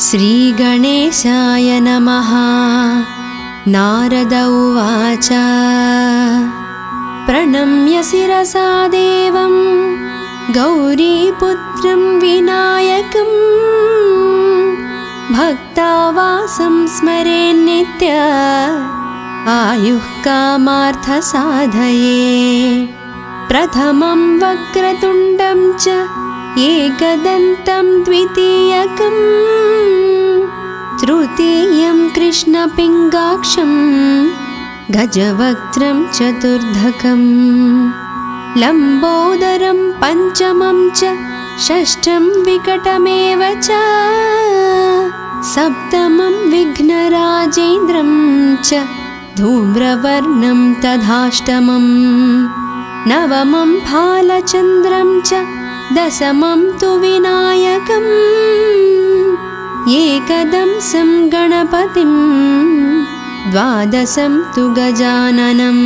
श्रीगणेशाय नमः। नारद उवाच प्रणम्य शिरसा देवं गौरीपुत्रं विनायकं भक्तावासं स्मरेन्नित्य आयुः कामार्थसाधये। प्रथमं वक्रतुण्डं च एकदन्तं द्वितीयकं तृतीयं कृष्णपिङ्गाक्षं गजवक्त्रं चतुर्धकं लम्बोदरं पञ्चमं च षष्ठं विकटमेव च सप्तमं विघ्नराजेन्द्रं च धूम्रवर्णं तथाष्टमं नवमं भालचन्द्रं च दशमं तु विनायकम् एकदंसं गणपतिं द्वादशं तु गजाननं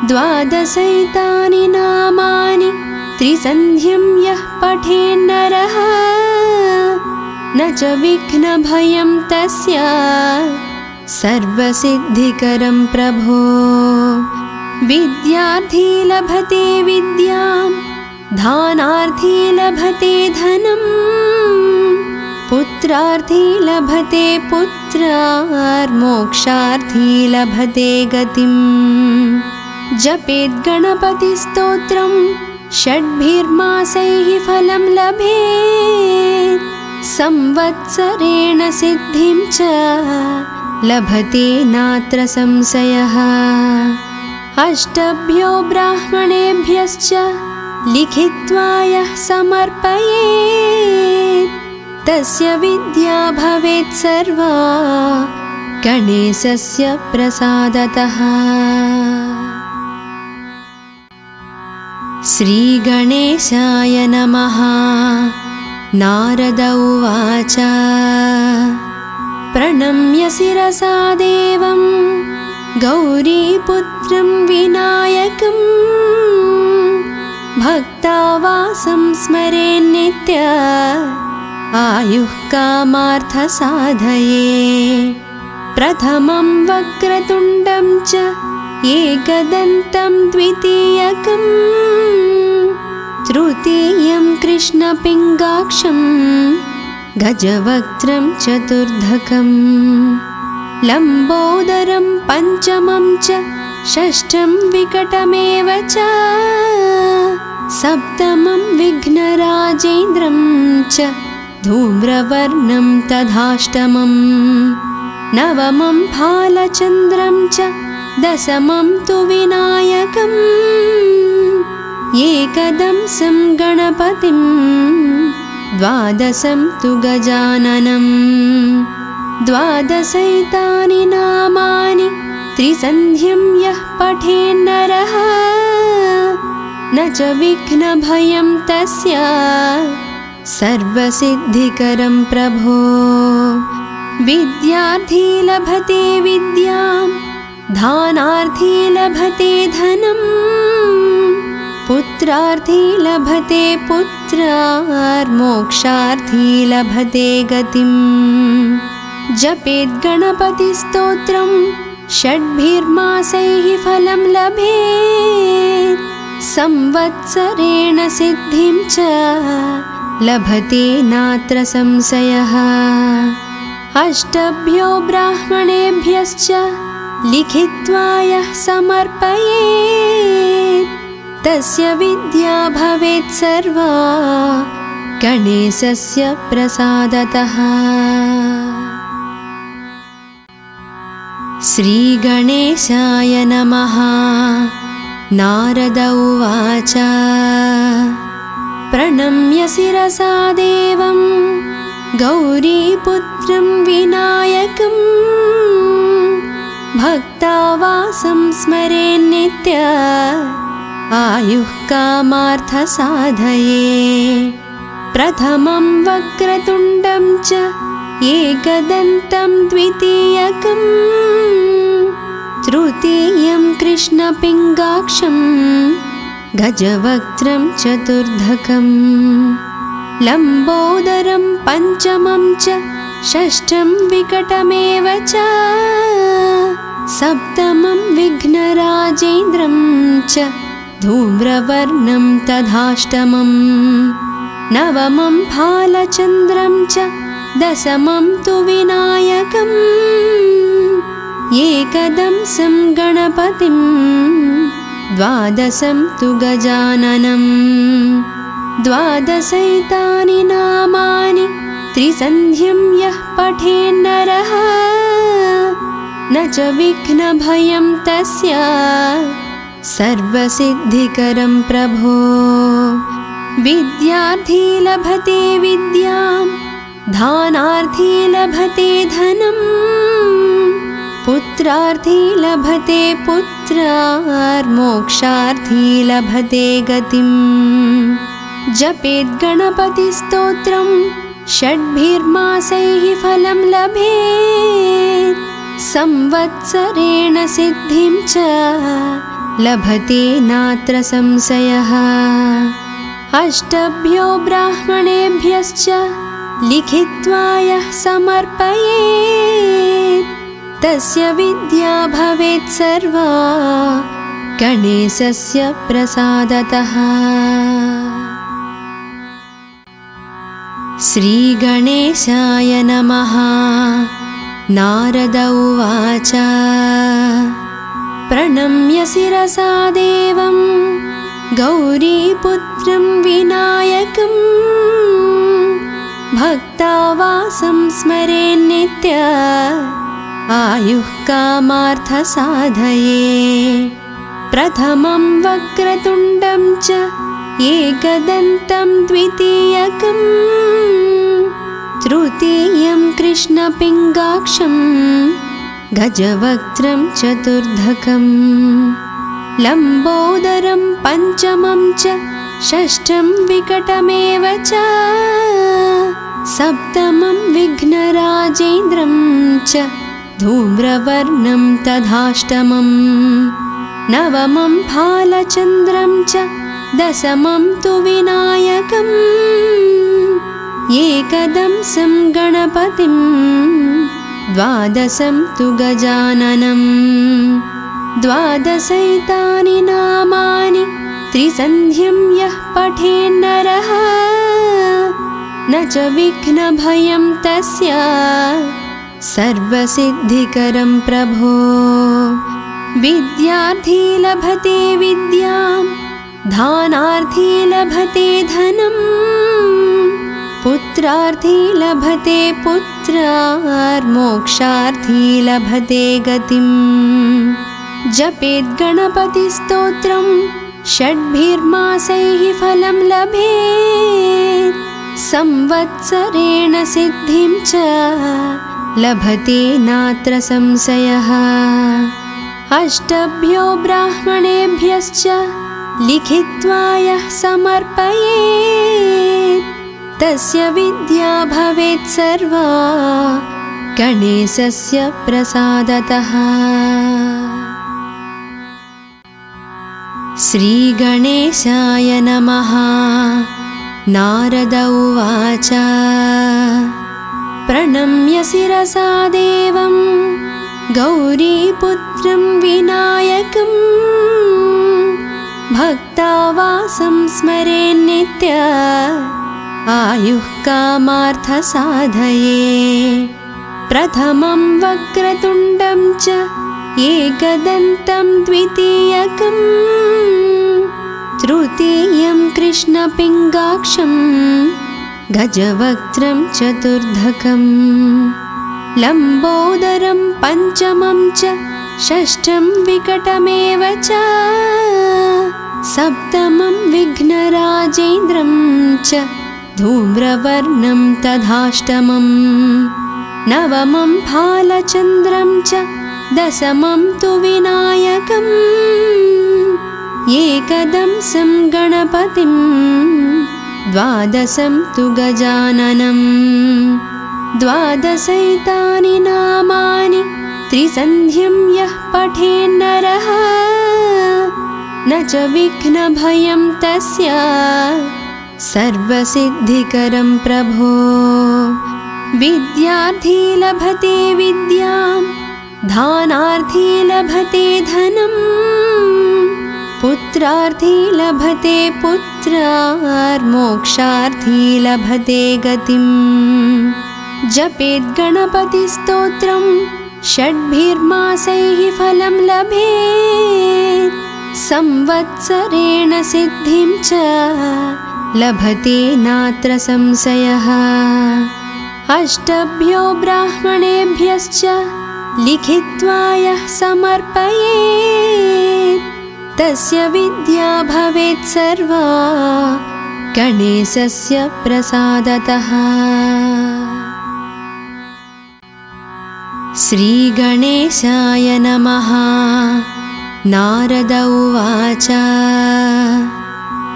द्वादशैतानि नामानि त्रिसन्ध्यं यः पठेन्नरः न च विघ्नभयं तस्य सर्वसिद्धिकरं प्रभो। विद्यार्थी लभते विद्यां धानार्थी लभते धनं पुत्रार्थी लभते पुत्रार्मोक्षार्थी लभते गतिं। जपेत् गणपतिस्तोत्रं षड्भिर्मासैः फलं लभेत् संवत्सरेण सिद्धिं च लभते नात्र संशयः। अष्टभ्यो ब्राह्मणेभ्यश्च लिखित्वा यः समर्पयेत् तस्य विद्या भवेत् सर्वा गणेशस्य प्रसादतः। श्रीगणेशाय नमः। नारद उवाच प्रणम्य शिरसा देवं गौरीपुत्रं विनायकं भक्तावासं स्मरेन्नित्य आयुः कामार्थसाधये। प्रथमं वक्रतुण्डं च एकदन्तं द्वितीयकं तृतीयं कृष्णपिङ्गाक्षं गजवक्त्रं चतुर्धकं लम्बोदरं पञ्चमं च षष्ठं विकटमेव च सप्तमं विघ्नराजेन्द्रं च धूम्रवर्णं तथाष्टमं नवमं भालचन्द्रं च दशमं तु विनायकम् एकदंसं गणपतिं द्वादशं तु गजाननं द्वादशैतानि नामानि त्रिसन्ध्यं यः पठेन्नरः न च विघ्नभयं तस्य सर्वसिद्धिकरं प्रभो। विद्यार्थी लभते विद्यां धानार्थी लभते धनं पुत्रार्थी लभते पुत्रार्मोक्षार्थी लभते गतिं। जपेत् गणपतिस्तोत्रं षड्भिर्मासैः फलं लभेत् संवत्सरेण सिद्धिं च लभते नात्र संशयः। अष्टभ्यो ब्राह्मणेभ्यश्च लिखित्वा यः समर्पयेत् तस्य विद्या भवेत् सर्वा गणेशस्य प्रसादतः। श्रीगणेशाय नमः। नारद उवाच प्रणम्य शिरसा देवं गौरीपुत्रं विनायकं भक्तावासं स्मरेन्नित्य आयुः कामार्थसाधये। प्रथमं वक्रतुण्डं च एकदन्तं द्वितीयकं तृतीयं कृष्णपिङ्गाक्षं गजवक्त्रं चतुर्धकं लम्बोदरं पञ्चमं च षष्ठं विकटमेव च सप्तमं विघ्नराजेन्द्रं च धूम्रवर्णं तथाष्टमं नवमं फालचन्द्रं च दशमं तु विनायकम् एकदंसं गणपतिं द्वादशं तु गजाननम् द्वादशैतानि नामानि त्रिसन्ध्यं यः पठेन्नरः न च विघ्नभयं तस्य सर्वसिद्धिकरं प्रभो। विद्यार्थी लभते विद्यां दानार्थी लभते धनं पुत्रार्थी लभते पुत्रार्मोक्षार्थी लभते गतिम्। जपेत् गणपतिस्तोत्रं षड्भिर्मासैः फलं लभेत् संवत्सरेण सिद्धिं च लभते नात्र संशयः। अष्टभ्यो ब्राह्मणेभ्यश्च लिखित्वा यः समर्पयेत् तस्य विद्या भवेत् सर्वा गणेशस्य प्रसादतः। श्रीगणेशाय नमः। नारद उवाच प्रणम्य शिरसा देवं गौरीपुत्रं विनायकं भक्तावासं स्मरेन्नित्य आयुः कामार्थसाधये। प्रथमं वक्रतुण्डं च एकदन्तं द्वितीयकं तृतीयं कृष्णपिङ्गाक्षं गजवक्त्रं चतुर्धकं लम्बोदरं पञ्चमं च षष्ठं विकटमेव च सप्तमं विघ्नराजेन्द्रं च धूम्रवर्णं तथाष्टमं नवमं फालचन्द्रं च दशमं तु विनायकम् एकदंसं गणपतिं द्वादशं तु गजाननं द्वादशैतानि नामानि त्रिसन्ध्यं यः पठेन्नरः न च विघ्नभयं तस्य सर्वसिद्धिकरं प्रभो। विद्यार्थी लभते विद्यां दानार्थी लभते धनं पुत्रार्थी लभते पुत्रार्मोक्षार्थी लभते गतिम्। जपेत् गणपतिस्तोत्रं षड्भिर्मासैः फलं लभेत् संवत्सरेण सिद्धिं च लभते नात्र संशयः। अष्टभ्यो ब्राह्मणेभ्यश्च लिखित्वा यः समर्पयेत् तस्य विद्या भवेत् सर्वा गणेशस्य प्रसादतः। श्रीगणेशाय नमः। नारद उवाच प्रणम्य शिरसा देवं गौरीपुत्रं विनायकं भक्तावासं स्मरेन्नित्य आयुः कामार्थसाधये। प्रथमं वक्रतुण्डं च एकदन्तं द्वितीयकं तृतीयं कृष्णपिङ्गाक्षं गजवक्त्रं चतुर्धकं लम्बोदरं पञ्चमं च षष्ठं विकटमेव च सप्तमं विघ्नराजेन्द्रं च धूम्रवर्णं तथाष्टमं नवमं फालचन्द्रं च दशमं तु विनायकम् एकदंसं गणपतिं द्वादशं तु गजाननं द्वादशैतानि नामानि त्रिसन्ध्यं यः पठेन्नरः न च विघ्नभयं तस्य सर्वसिद्धिकरं प्रभो। विद्यार्थी लभते विद्यां, दानार्थी लभते धनम्, पुत्रार्थी लभते पुत्रार्, मोक्षार्थी लभते गतिम्। जपेत् गणपतिस्तोत्रं षड्भिर्मासैः फलं लभेत्, संवत्सरेण सिद्धिं च लभते नात्र संशयः। अष्टभ्यो ब्राह्मणेभ्यश्च लिखित्वा यः समर्पयेत्, तस्य विद्या भवेत् सर्वा गणेशस्य प्रसादतः। श्रीगणेशाय नमः। नारद उवाच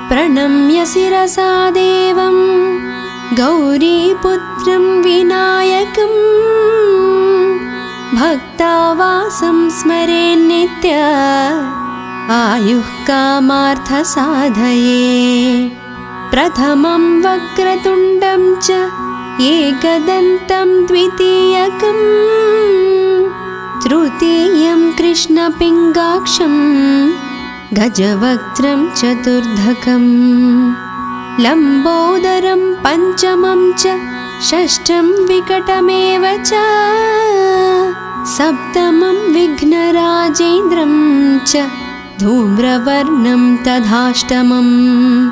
प्रणम्य शिरसा देवं गौरीपुत्रं विनायकं, भक्तावासं स्मरेन्नित्य आयुः कामार्थसाधये। प्रथमं वक्रतुण्डं च एकदन्तं द्वितीयकं, तृतीयं कृष्णपिङ्गाक्षं गजवक्त्रं चतुर्धकं, लम्बोदरं पञ्चमं च षष्ठं विकटमेव च, सप्तमं विघ्नराजेन्द्रं च धूम्रवर्णं तथाष्टमम्,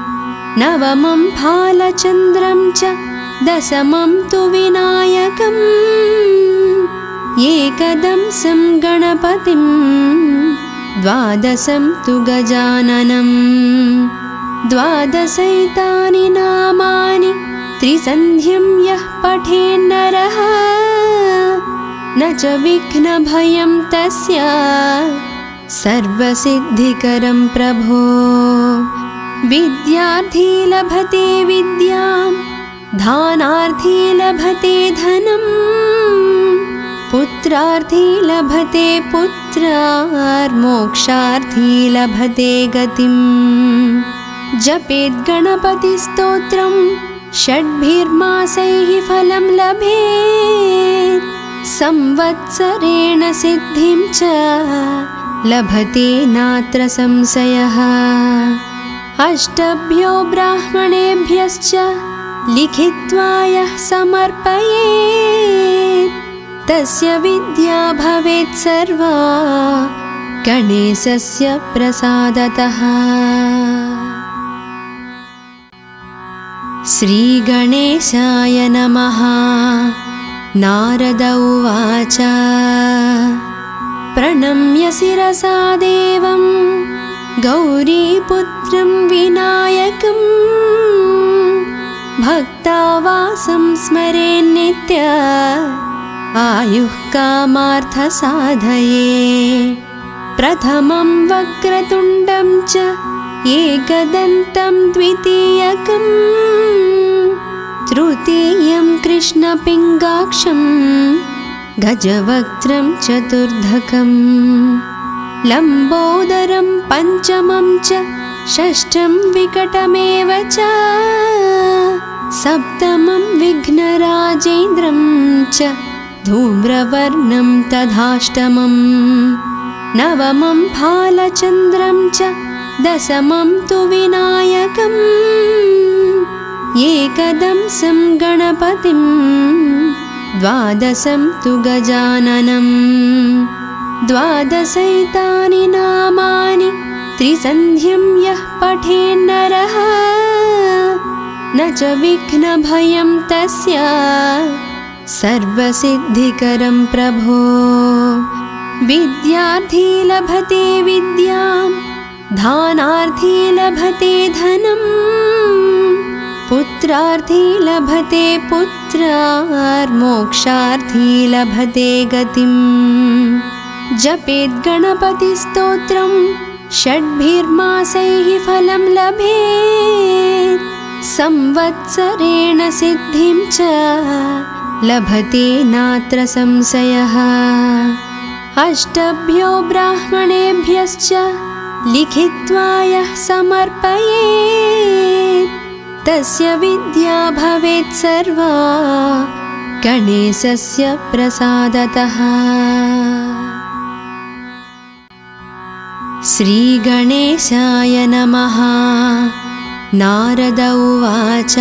नवमं भालचन्द्रं च दशमं तु विनायकम्, एकदंसं गणपतिं द्वादशं तु गजाननम्। द्वादशैतानि नामानि त्रिसन्ध्यं यः पठेन्नरः, न च विघ्नभयं तस्य सर्वसिद्धिकरं प्रभो। विद्यार्थी लभते विद्यां, दानार्थी लभते धनम्, पुत्रार्थी लभते पुत्रार्, मोक्षार्थी लभते गतिम्। जपेत् गणपतिस्तोत्रं षड्भिर्मासैः फलं लभेत्, संवत्सरेण सिद्धिं च लभते नात्र संशयः। अष्टभ्यो ब्राह्मणेभ्यश्च लिखित्वा यः समर्पयेत्, तस्य विद्या भवेत् सर्वा गणेशस्य प्रसादतः। श्रीगणेशाय नमः। नारद उवाच प्रणम्य शिरसा देवं गौरीपुत्रं विनायकं, भक्तावासं स्मरेन्नित्य आयुः कामार्थसाधये। प्रथमं वक्रतुण्डं च एकदन्तं द्वितीयकं, तृतीयं कृष्णपिङ्गाक्षं गजवक्त्रं चतुर्धकं, लम्बोदरं पञ्चमं च षष्ठं विकटमेव च, सप्तमं विघ्नराजेन्द्रं च धूम्रवर्णं तथाष्टमम्, नवमं भालचन्द्रं च दशमं तु विनायकम्, एकदंसं गणपतिं द्वादशं तु गजाननम्। द्वादशैतानि नामानि त्रिसन्ध्यं यः पठेन्नरः, न च विघ्नभयं तस्य सर्वसिद्धिकरं प्रभो। विद्यार्थी लभते विद्यां, दानार्थी लभते धनम्, पुत्रार्थी लभते पुत्रार्, मोक्षार्थी लभते गतिम्। जपेत् गणपतिस्तोत्रं षड्भिर्मासैः फलं लभेत्, संवत्सरेण सिद्धिं च लभते नात्र संशयः। अष्टभ्यो ब्राह्मणेभ्यश्च लिखित्वा यः समर्पयेत्, तस्य विद्या भवेत् सर्वा गणेशस्य प्रसादतः। श्रीगणेशाय नमः। नारद उवाच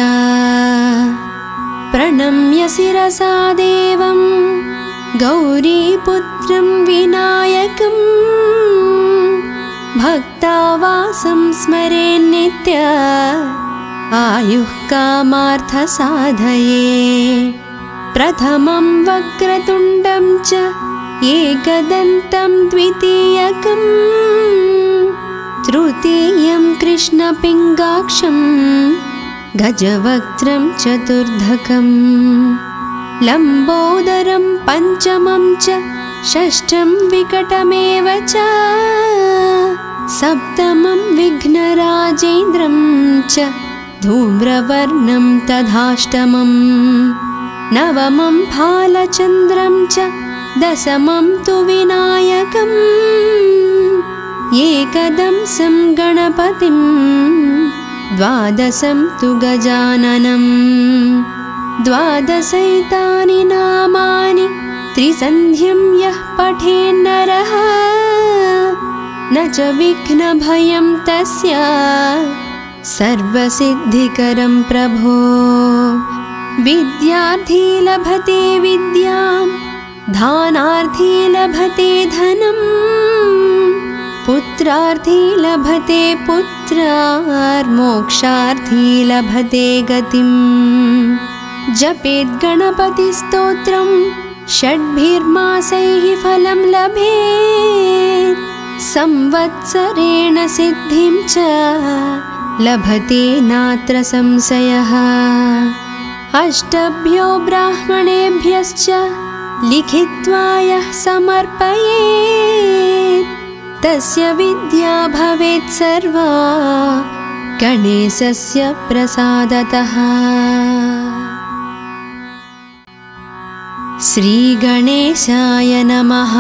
प्रणम्य शिरसा देवं गौरीपुत्रं विनायकं भक्तावासं स्मरेन्नित्य आयुः कामार्थसाधये। प्रथमं वक्रतुण्डं च एकदन्तं द्वितीयकं तृतीयं कृष्णपिङ्गाक्षं गजवक्त्रं चतुर्धकं लम्बोदरं पञ्चमं च षष्ठं विकटमेव च सप्तमं विघ्नराजेन्द्रं च धूम्रवर्णं तथाष्टमं नवमं फालचन्द्रं च दशमं तु विनायकम् एकदंसं गणपतिं द्वादशं तु गजाननं द्वादशैतानि नामानि त्रिसन्ध्यं यः पठेन्नरः न च विघ्नभयं तस्य सर्वसिद्धिकरं प्रभो। विद्यार्थी लभते विद्यां दानार्थी लभते धनं पुत्रार्थी लभते पुत्रार्मोक्षार्थी लभते गतिं। जपेत् गणपतिस्तोत्रं षड्भिर्मासैः फलं लभेत् संवत्सरेण सिद्धिं च लभते नात्र संशयः। अष्टभ्यो ब्राह्मणेभ्यश्च लिखित्वा यः समर्पयेत् तस्य विद्या भवेत् सर्वा गणेशस्य प्रसादतः। श्रीगणेशाय नमः।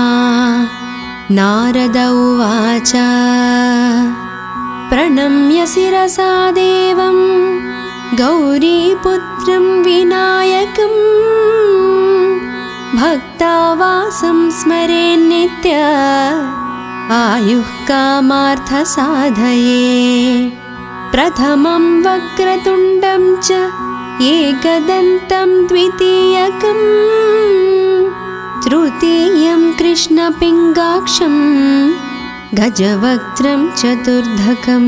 नारद उवाच प्रणम्य शिरसा देवं गौरीपुत्रं विनायकं भक्तावासं स्मरेन्नित्य आयुः कामार्थसाधये। प्रथमं वक्रतुण्डं च एकदन्तं द्वितीयकं तृतीयं कृष्णपिङ्गाक्षं गजवक्त्रं चतुर्धकं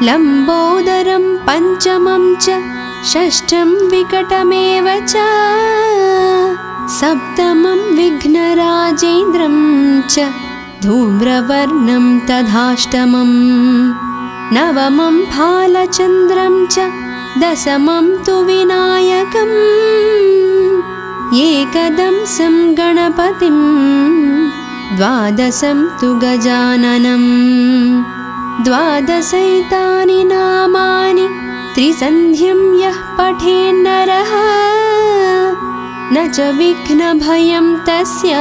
लम्बोदरं पञ्चमं च षष्ठं विकटमेव च सप्तमं विघ्नराजेन्द्रं च धूम्रवर्णं तथाष्टमं नवमं फालचन्द्रं च दशमं तु विनायकम् एकदंसं गणपतिं द्वादशं तु गजाननं द्वादशैतानि नामानि त्रिसन्ध्यं यः पठेन्नरः न च विघ्नभयं तस्य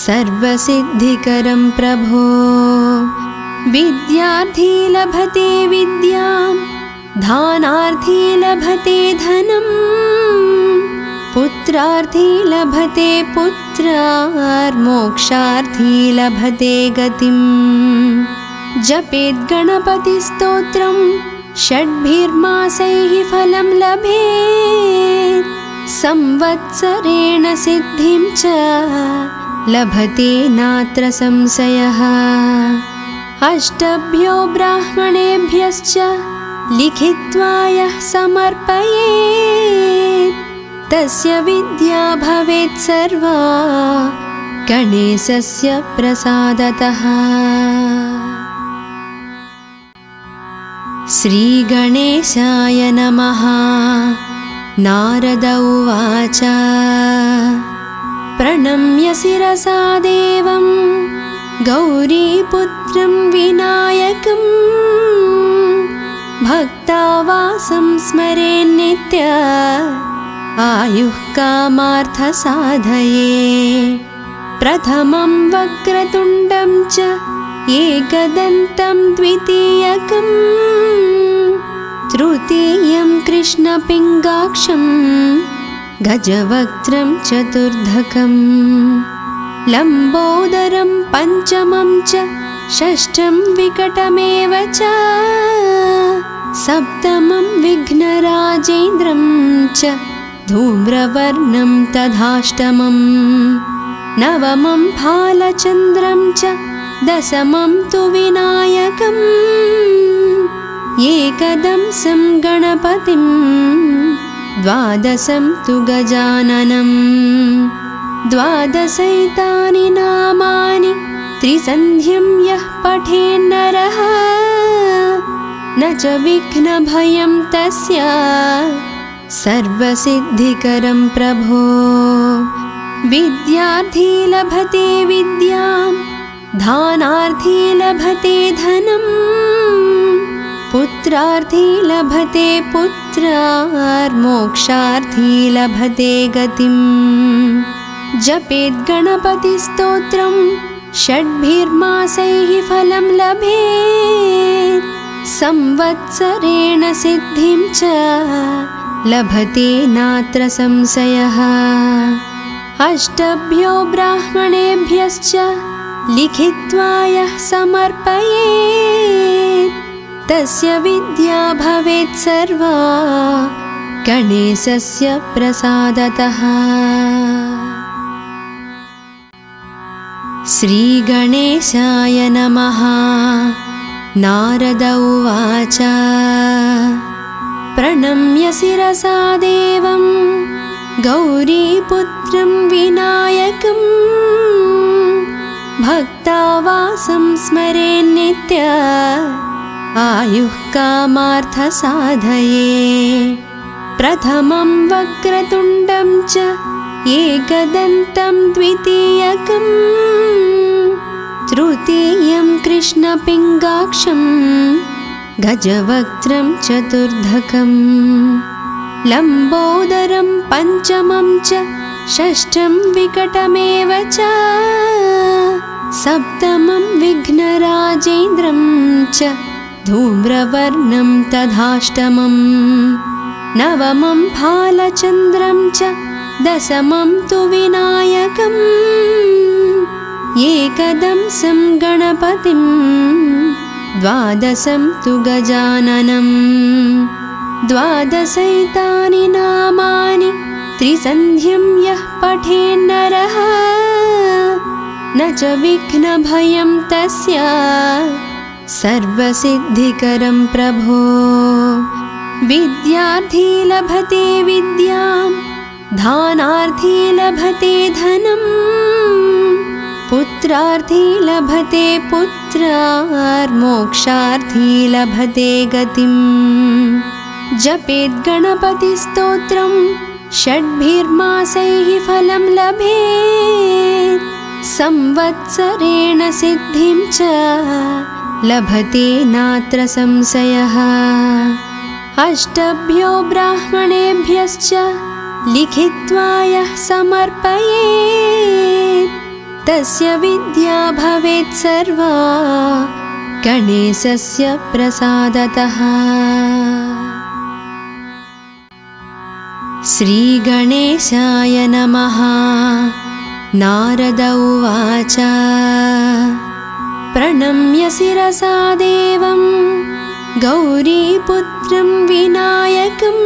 सर्वसिद्धिकरं प्रभो। विद्यार्थी लभते विद्यां दानार्थी लभते धनं पुत्रार्थी लभते पुत्रार्मोक्षार्थी लभते गतिं। जपेत् गणपतिस्तोत्रं षड्भिर्मासैः फलं लभेत् संवत्सरेण सिद्धिं च लभते नात्र संशयः। अष्टभ्यो ब्राह्मणेभ्यश्च लिखित्वा यः समर्पयेत् तस्य विद्या भवेत् सर्वा गणेशस्य प्रसादतः। श्रीगणेशाय नमः। नारद उवाच प्रणम्य शिरसा देवं गौरीपुत्रं विनायकं भक्तावासं स्मरेन्नित्य आयुः कामार्थसाधये। प्रथमं वक्रतुण्डं च एकदन्तं द्वितीयकं तृतीयं कृष्णपिङ्गाक्षं गजवक्त्रं चतुर्धकं लम्बोदरं पञ्चमं च षष्ठं विकटमेव च सप्तमं विघ्नराजेन्द्रं च धूम्रवर्णं तथाष्टमं नवमं फालचन्द्रं च दशमं तु विनायकम् एकदंसं गणपतिं द्वादशं तु गजाननं द्वादशैतानि नामानि त्रिसन्ध्यं यः पठेन्नरः न च विघ्नभयं तस्य सर्वसिद्धिकरं प्रभो विद्यार्थी लभते विद्यां दानार्थी लभते धनं पुत्रार्थी लभते पुत्रार्मोक्षार्थी लभते गतिं जपेत् गणपतिस्तोत्रं षड्भिर्मासैः फलं लभेत् संवत्सरेण सिद्धिं च लभते नात्र संशयः अष्टभ्यो ब्राह्मणेभ्यश्च लिखित्वा यः समर्पयेत् तस्य विद्या भवेत् सर्वा गणेशस्य प्रसादतः। श्रीगणेशाय नमः। नारद उवाच प्रणम्य शिरसा देवं गौरीपुत्रं विनायकं भक्तावासं स्मरेन्नित्य आयुः कामार्थसाधये प्रथमं वक्रतुण्डं च एकदन्तं द्वितीयकं तृतीयं कृष्णपिङ्गाक्षं गजवक्त्रं चतुर्धकं लम्बोदरं पञ्चमं च षष्ठं विकटमेव च सप्तमं विघ्नराजेन्द्रं च धूम्रवर्णं तथाष्टमं नवमं फालचन्द्रं च दशमं तु विनायकम् एकदंसं गणपतिं द्वादशं तु गजाननं द्वादशैतानि नामानि त्रिसन्ध्यं यः पठेन्नरः न च विघ्नभयं तस्य सर्वसिद्धिकरं प्रभो विद्यार्थी लभते विद्यां दानार्थी लभते धनं पुत्रार्थी लभते पुत्रार्मोक्षार्थी लभते गतिं जपेत् गणपतिस्तोत्रं षड्भिर्मासैः फलं लभेत् संवत्सरेण सिद्धिं च लभते नात्र संशयः अष्टभ्यो ब्राह्मणेभ्यश्च लिखित्वा यः समर्पयेत् तस्य विद्या भवेत् सर्वा गणेशस्य प्रसादतः। श्रीगणेशाय नमः। नारद उवाच प्रणम्य शिरसा देवं गौरीपुत्रं विनायकं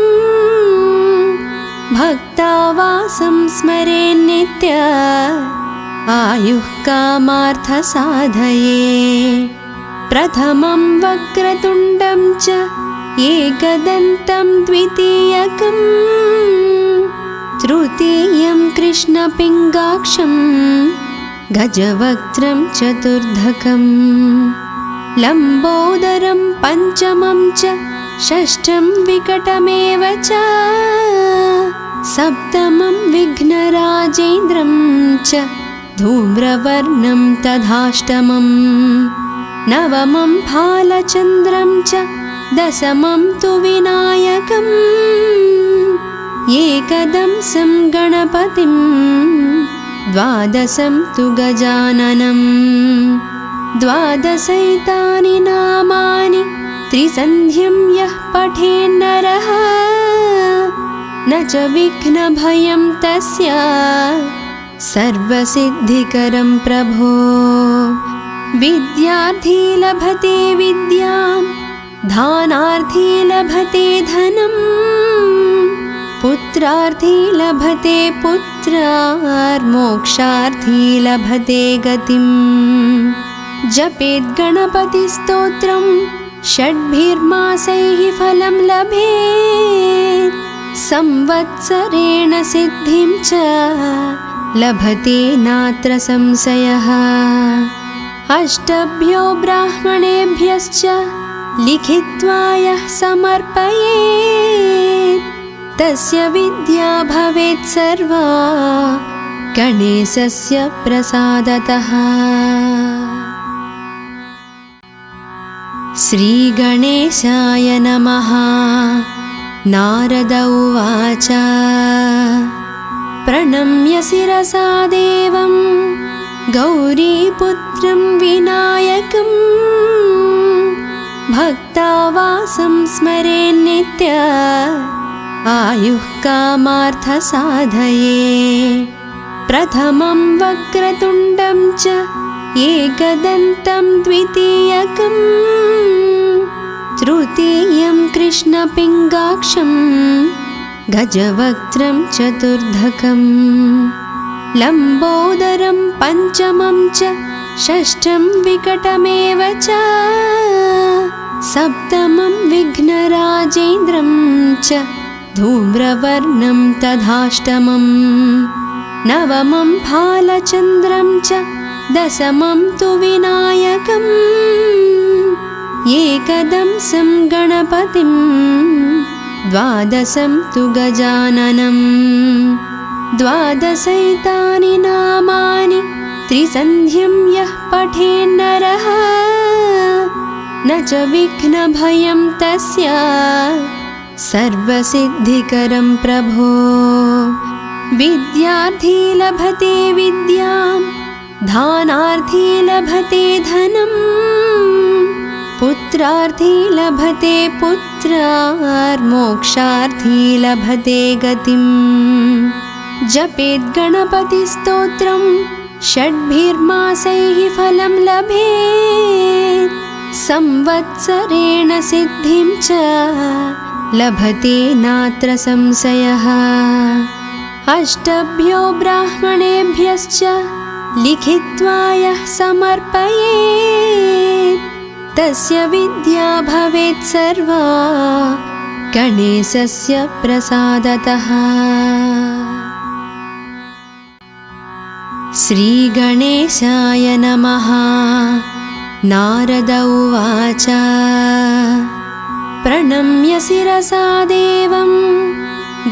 भक्तावासं स्मरेन्नित्य आयुः कामार्थसाधये प्रथमं वक्रतुण्डं च एकदन्तं द्वितीयकं तृतीयं कृष्णपिङ्गाक्षं गजवक्त्रं चतुर्धकं लम्बोदरं पञ्चमं च षष्ठं विकटमेव च सप्तमं विघ्नराजेन्द्रं च धूम्रवर्णं तथाष्टमं नवमं फालचन्द्रं च दशमं तु विनायकम् एकदंसं गणपतिं द्वादशं तु गजाननं द्वादशैतानि नामानि त्रिसन्ध्यं यः पठेन्नरः न च विघ्नभयं तस्य सर्वसिद्धिकरं प्रभो। विद्यार्थी लभते विद्यां दानार्थी लभते धनं पुत्रार्थी लभते पुत्रार्मोक्षार्थी लभते गतिम्। जपेत् गणपतिस्तोत्रं षड्भिर्मासैः फलं लभेत् संवत्सरेण सिद्धिं च लभते नात्र संशयः। अष्टभ्यो ब्राह्मणेभ्यश्च लिखित्वा यः समर्पयेत् तस्य विद्या भवेत् सर्वा गणेशस्य प्रसादतः। श्रीगणेशाय नमः। नारद उवाच प्रणम्य शिरसा देवं गौरीपुत्रं विनायकं भक्तावासं स्मरेन्नित्य आयुः कामार्थसाधये। प्रथमं वक्रतुण्डं च एकदन्तं द्वितीयकं तृतीयं कृष्णपिङ्गाक्षं गजवक्त्रं चतुर्धकं लम्बोदरं पञ्चमं च षष्ठं विकटमेव च सप्तमं विघ्नराजेन्द्रं च धूम्रवर्णं तथाष्टमं नवमं भालचन्द्रं च दशमं तु विनायकम् एकदंसं गणपतिं द्वादशं तु गजाननं द्वादशैतानि नामानि त्रिसन्ध्यं यः पठेन्नरः न च विघ्नभयं तस्य सर्वसिद्धिकरं प्रभो। विद्यार्थी लभते विद्यां दानार्थी लभते धनं पुत्रार्थी लभते पुत्रार्मोक्षार्थी लभते गतिम्। जपेत् गणपतिस्तोत्रं षड्भिर्मासैः फलं लभेत् संवत्सरेण सिद्धिं च लभते नात्र संशयः। अष्टभ्यो ब्राह्मणेभ्यश्च लिखित्वा यः समर्पयेत् तस्य विद्या भवेत् सर्वा गणेशस्य प्रसादतः। श्रीगणेशाय नमः। नारद उवाच प्रणम्य शिरसा देवं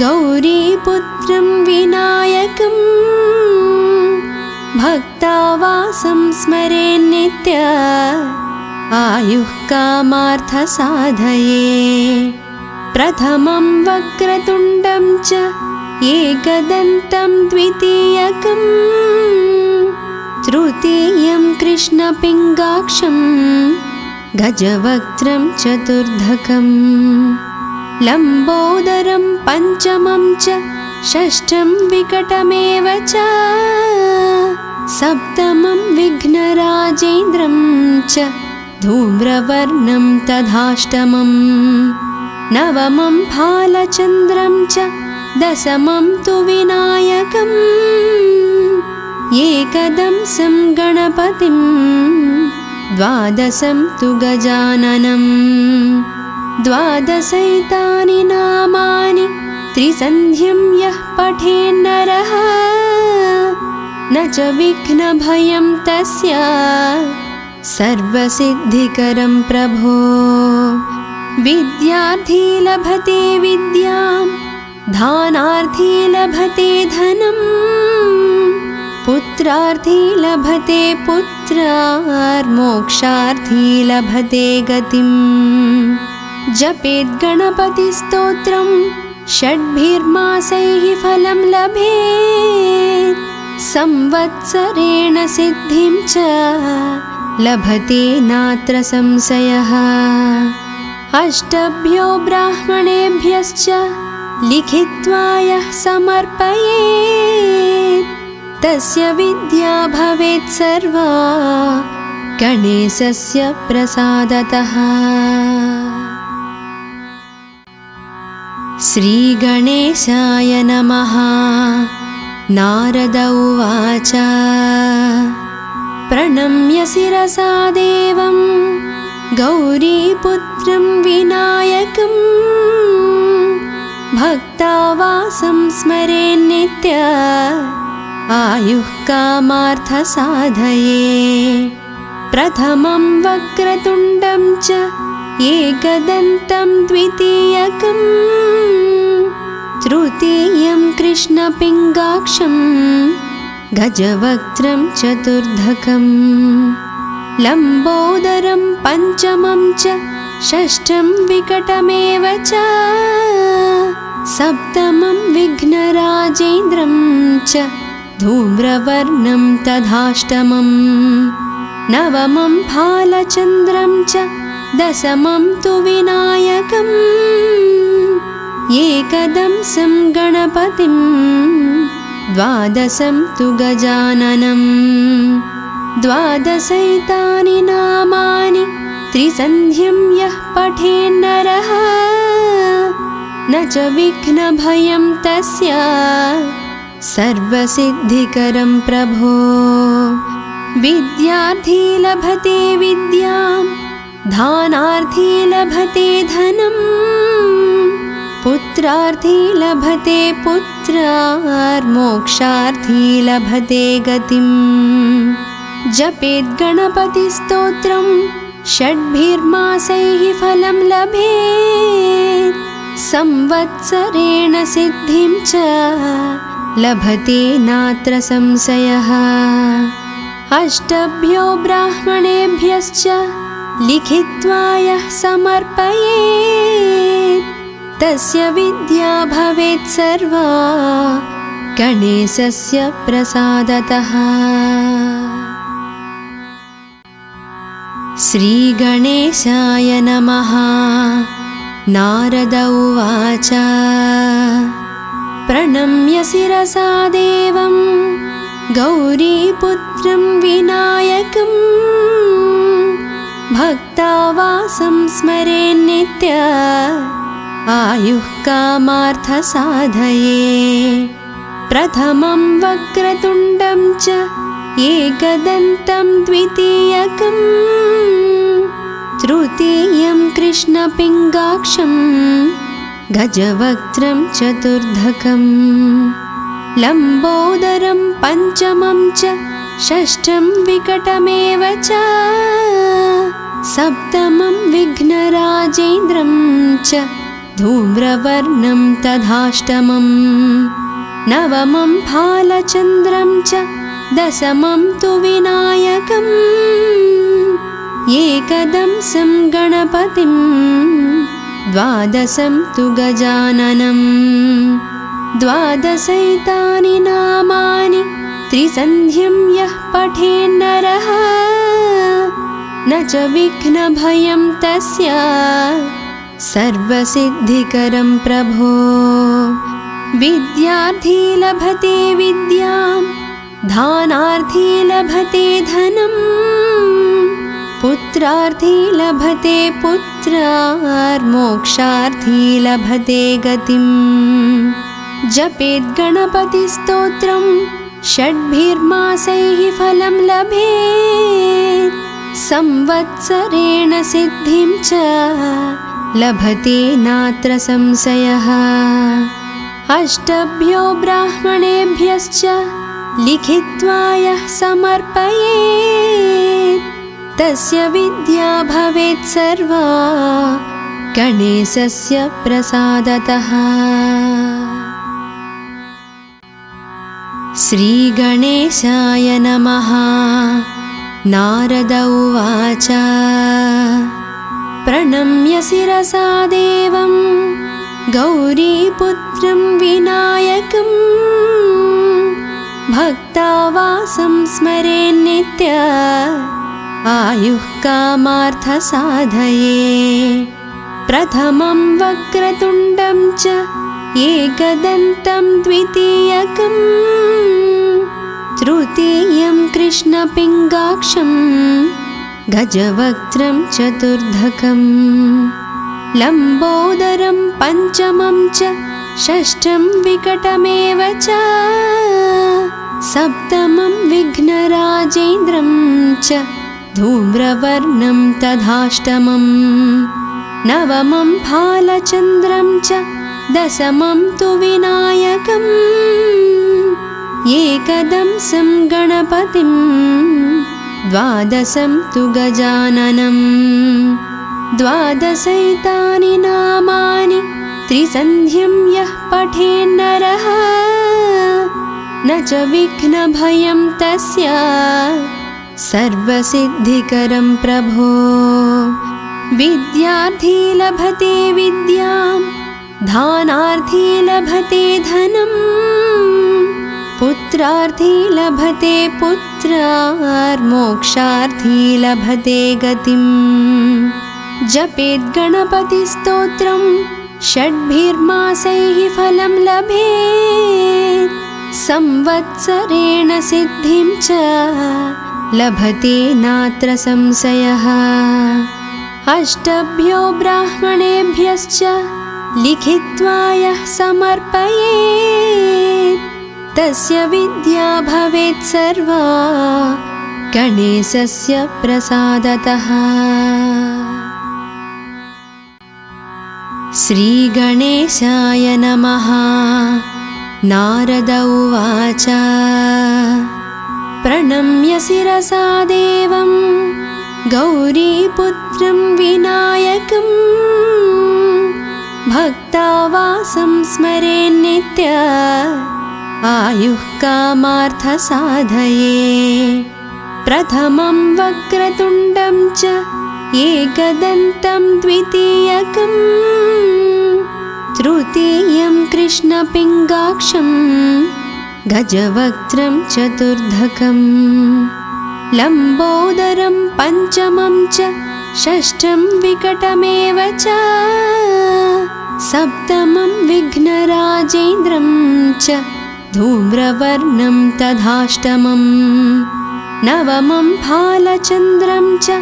गौरीपुत्रं विनायकं भक्तावासं स्मरेन्नित्य आयुः कामार्थसाधये। प्रथमं वक्रतुण्डं च एकदन्तं द्वितीयकं तृतीयं कृष्णपिङ्गाक्षं गजवक्त्रं चतुर्धकं लम्बोदरं पञ्चमं च षष्ठं विकटमेव च सप्तमं विघ्नराजेन्द्रं च धूम्रवर्णं तथाष्टमं नवमं भालचन्द्रं च दशमं तु विनायकम् एकदंसं गणपतिं द्वादशं तु गजाननं द्वादशैतानि नामानि त्रिसन्ध्यं यः पठेन्नरः न च विघ्नभयं तस्य सर्वसिद्धिकरं प्रभो। विद्यार्थी लभते विद्यां दानार्थी लभते धनं पुत्रार्थी लभते पुत्रार्मोक्षार्थी लभते गतिम्। जपेत् गणपतिस्तोत्रं षड्भिर्मासैः फलं लभेत् संवत्सरेण सिद्धिं च लभते नात्र संशयः। अष्टभ्यो ब्राह्मणेभ्यश्च लिखित्वा यः समर्पयेत् तस्य विद्या भवेत् सर्वा गणेशस्य प्रसादतः। श्रीगणेशाय नमः। नारद उवाच प्रणम्य शिरसा देवं गौरीपुत्रं विनायकं भक्तावासं स्मरेन्नित्य आयुः कामार्थसाधये। प्रथमं वक्रतुण्डं च एकदन्तं द्वितीयकं तृतीयं कृष्णपिङ्गाक्षं गजवक्त्रं चतुर्धकं लम्बोदरं पञ्चमं च षष्ठं विकटमेव च सप्तमं विघ्नराजेन्द्रं च धूम्रवर्णं तथाष्टमं नवमं भालचन्द्रं च दशमं तु विनायकम् एकदंसं गणपतिं द्वादशं तु गजाननं द्वादशैतानि नामानि त्रिसन्ध्यं यः पठेन्नरः न च विघ्नभयं तस्य सर्वसिद्धिकरं प्रभो। विद्यार्थी लभते विद्यां दानार्थी लभते धनं पुत्रार्थी लभते पुत्रार्मोक्षार्थी लभते गतिं। जपेत् गणपतिस्तोत्रं षड्भिर्मासैः फलं लभेत् संवत्सरेण सिद्धिं च लभते नात्र संशयः। अष्टभ्यो ब्राह्मणेभ्यश्च लिखित्वा यः समर्पयेत् तस्य विद्या भवेत् सर्वा गणेशस्य प्रसादतः। श्रीगणेशाय नमः। नारद उवाच प्रणम्य शिरसा देवं गौरीपुत्रं विनायकं भक्तावासं स्मरेन्नित्य आयुः कामार्थसाधये। प्रथमं वक्रतुण्डं च एकदन्तं द्वितीयकं तृतीयं कृष्णपिङ्गाक्षं गजवक्त्रं चतुर्धकं लम्बोदरं पञ्चमं च षष्ठं विकटमेव च सप्तमं विघ्नराजेन्द्रं च धूम्रवर्णं तथाष्टमं नवमं भालचन्द्रं च दशमं तु विनायकम् एकदंसं गणपतिं द्वादशं तु गजाननं द्वादशैतानि नामानि त्रिसन्ध्यं यः पठेन्नरः न च विघ्नभयं तस्य सर्वसिद्धिकरं प्रभो। विद्यार्थी लभते विद्यां दानार्थी लभते धनं पुत्रार्थी लभते पुत्रार्मोक्षार्थी लभते गतिं। जपेत् गणपतिस्तोत्रं षड्भिर्मासैः फलं लभेत् संवत्सरेण सिद्धिं च लभते नात्र संशयः। अष्टभ्यो ब्राह्मणेभ्यश्च लिखित्वा यः समर्पयेत् तस्य विद्या भवेत् सर्वा गणेशस्य प्रसादतः। श्रीगणेशाय नमः। नारद उवाच प्रणम्य शिरसा देवं गौरीपुत्रं विनायकं भक्तावासं स्मरेन्नित्य आयुः कामार्थसाधये। प्रथमं वक्रतुण्डं च एकदन्तं द्वितीयकं तृतीयं कृष्णपिङ्गाक्षं गजवक्त्रं चतुर्धकं लम्बोदरं पञ्चमं च षष्ठं विकटमेव च सप्तमं विघ्नराजेन्द्रं च धूम्रवर्णं तथाष्टमं नवमं फालचन्द्रं च दशमं तु विनायकम् एकदंसं गणपतिं द्वादशं तु गजाननं द्वादशैतानि नामानि त्रिसन्ध्यं यः पठेन्नरः न च विघ्नभयं तस्य सर्वसिद्धिकरं प्रभो विद्यार्थी लभते विद्यां धानार्थी लभते धनं पुत्रार्थी लभते पुत्रार्मोक्षार्थी लभते गतिं जपेत् गणपतिस्तोत्रं षड्भिर्मासैः फलं लभेत् संवत्सरेण सिद्धिं च लभते नात्र संशयः अष्टभ्यो ब्राह्मणेभ्यश्च लिखित्वा यः समर्पयेत् तस्य विद्या भवेत् सर्वा गणेशस्य प्रसादतः। श्रीगणेशाय नमः। नारद उवाच प्रणम्य शिरसा देवं गौरीपुत्रं विनायकं भक्तावासं स्मरेन्नित्य आयुः कामार्थसाधये प्रथमं वक्रतुण्डं च एकदन्तं द्वितीयकं तृतीयं कृष्णपिङ्गाक्षं गजवक्त्रं चतुर्धकं लम्बोदरं पञ्चमं च षष्ठं विकटमेव च सप्तमं विघ्नराजेन्द्रं च धूम्रवर्णं तथाष्टमं नवमं फालचन्द्रं च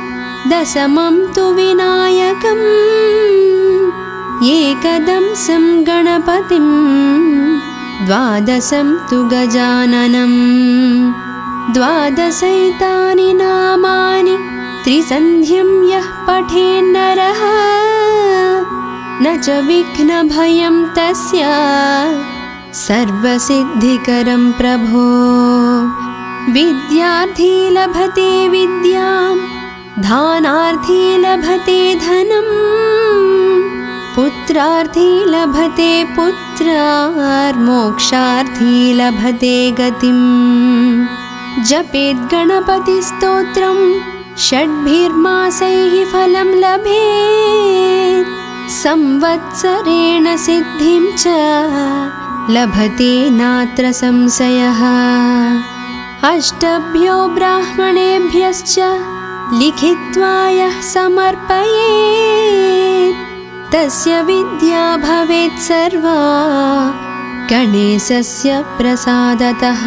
दशमं तु विनायकम् एकदंसं गणपतिं द्वादशं तु गजाननं द्वादशैतानि नामानि त्रिसन्ध्यं यः पठेन्नरः न च विघ्नभयं तस्य सर्वसिद्धिकरं प्रभो विद्यार्थी लभते विद्यां धानार्थी लभते धनं पुत्रार्थी लभते पुत्रार्मोक्षार्थी लभते गतिं जपेत् गणपतिस्तोत्रं षड्भिर्मासैः फलं लभेत् संवत्सरेण सिद्धिं च लभते नात्र संशयः अष्टभ्यो ब्राह्मणेभ्यश्च लिखित्वा यः समर्पयेत् तस्य विद्या भवेत् सर्वा गणेशस्य प्रसादतः।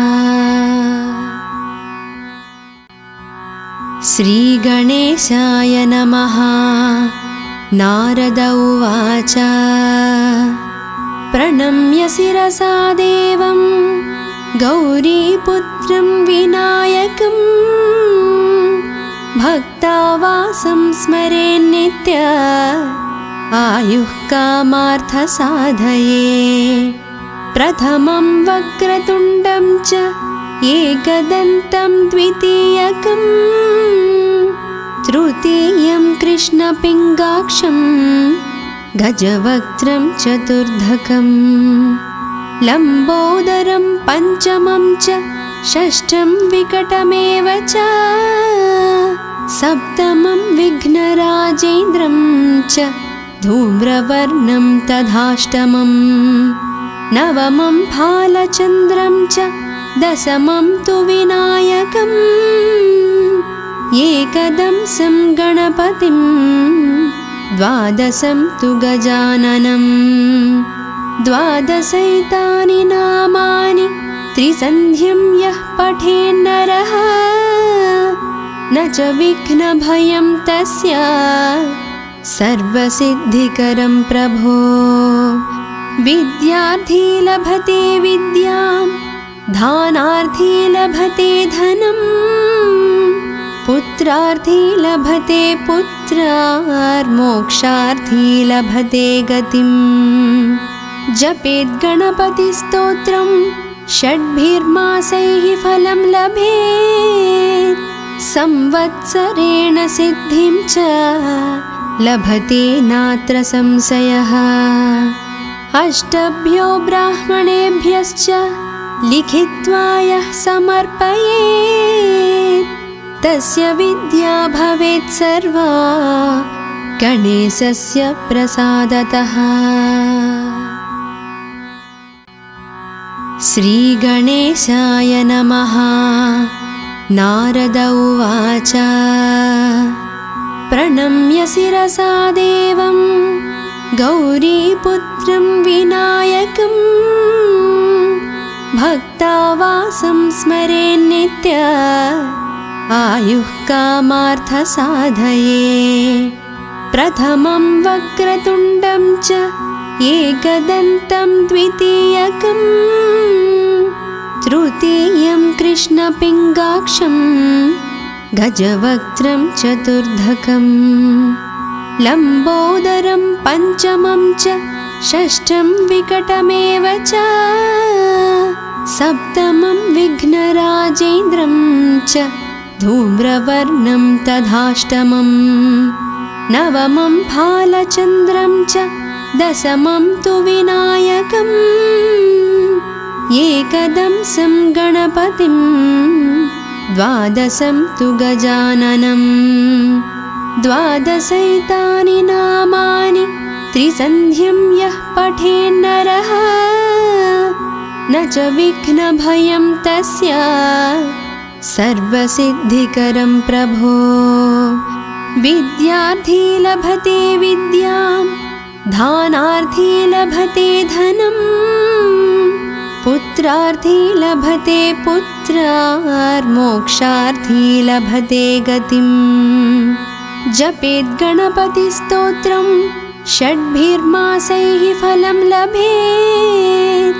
श्रीगणेशाय नमः। नारद उवाच प्रणम्य शिरसा देवं गौरीपुत्रं विनायकं भक्तावासं स्मरेन्नित्य आयुः कामार्थसाधये प्रथमं वक्रतुण्डं च एकदन्तं द्वितीयकं तृतीयं कृष्णपिङ्गाक्षं गजवक्त्रं चतुर्धकं लम्बोदरं पञ्चमं च षष्ठं विकटमेव च सप्तमं विघ्नराजेन्द्रं च धूम्रवर्णं तथाष्टमं नवमं फालचन्द्रं च दशमं तु विनायकम् एकदंसं गणपतिं द्वादशं तु गजाननं द्वादशैतानि नामानि त्रिसन्ध्यं यः पठेन्नरः न च विघ्नभयं तस्य सर्वसिद्धिकरं प्रभो। विद्यार्थी लभते विद्यां धानार्थी लभते धनं पुत्रार्थी लभते पुत्रार्मोक्षार्थी लभते गतिम्। जपेद् गणपतिस्तोत्रं षड्भिर्मासैः फलं लभेत् संवत्सरेण सिद्धिं च लभते नात्र संशयः। अष्टभ्यो ब्राह्मणेभ्यश्च लिखित्वा यः समर्पयेत् तस्य विद्या भवेत् सर्वा गणेशस्य प्रसादतः। श्रीगणेशाय नमः। नारद उवाच प्रणम्य शिरसा देवं गौरीपुत्रं विनायकं भक्तावासं स्मरेन्नित्य आयुः कामार्थसाधये। प्रथमं वक्रतुण्डं च एकदन्तं द्वितीयकं तृतीयं कृष्णपिङ्गाक्षं गजवक्त्रं चतुर्धकं लम्बोदरं पञ्चमं च षष्ठं विकटमेव च सप्तमं विघ्नराजेन्द्रं च धूम्रवर्णं तथाष्टमं नवमं भालचन्द्रं च दशमं तु विनायकम् एकदंसं गणपतिं द्वादशं तु गजाननं द्वादशैतानि नामानि त्रिसन्ध्यं यः पठेन्नरः न च विघ्नभयं तस्य सर्वसिद्धिकरं प्रभो। विद्यार्थी लभते विद्यां धानार्थी लभते धनं पुत्रार्थी लभते पुत्रार्मोक्षार्थी लभते गतिम्। जपेद् गणपतिस्तोत्रं षड्भिर्मासैः फलं लभेत्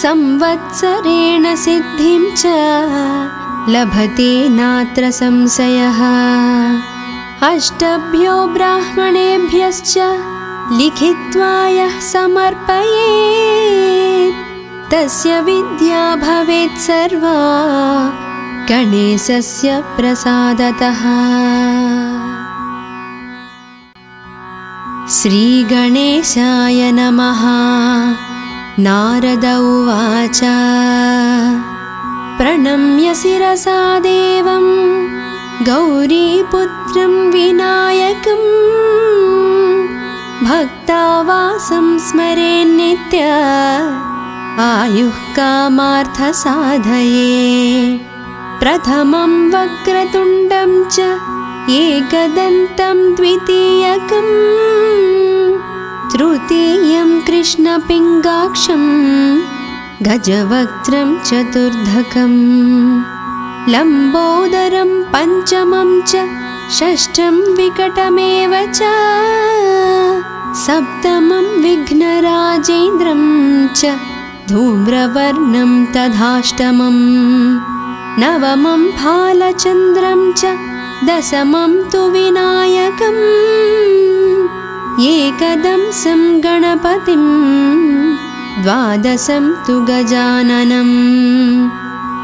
संवत्सरेण सिद्धिं च लभते नात्र संशयः। अष्टभ्यो ब्राह्मणेभ्यश्च लिखित्वा यः समर्पयेत् तस्य विद्या भवेत् सर्वा गणेशस्य प्रसादतः। श्रीगणेशाय नमः। नारद उवाच प्रणम्य शिरसा देवं गौरीपुत्रं विनायकं भक्तावासं स्मरेन्नित्य आयुः कामार्थसाधये। प्रथमं वक्रतुण्डं च एकदन्तं द्वितीयकं तृतीयं कृष्णपिङ्गाक्षं गजवक्त्रं चतुर्धकं लम्बोदरं पञ्चमं च षष्ठं विकटमेव च सप्तमं विघ्नराजेन्द्रं च धूम्रवर्णं तथाष्टमं नवमं भालचन्द्रं च दशमं तु विनायकम् एकदंसं गणपतिं द्वादशं तु गजाननं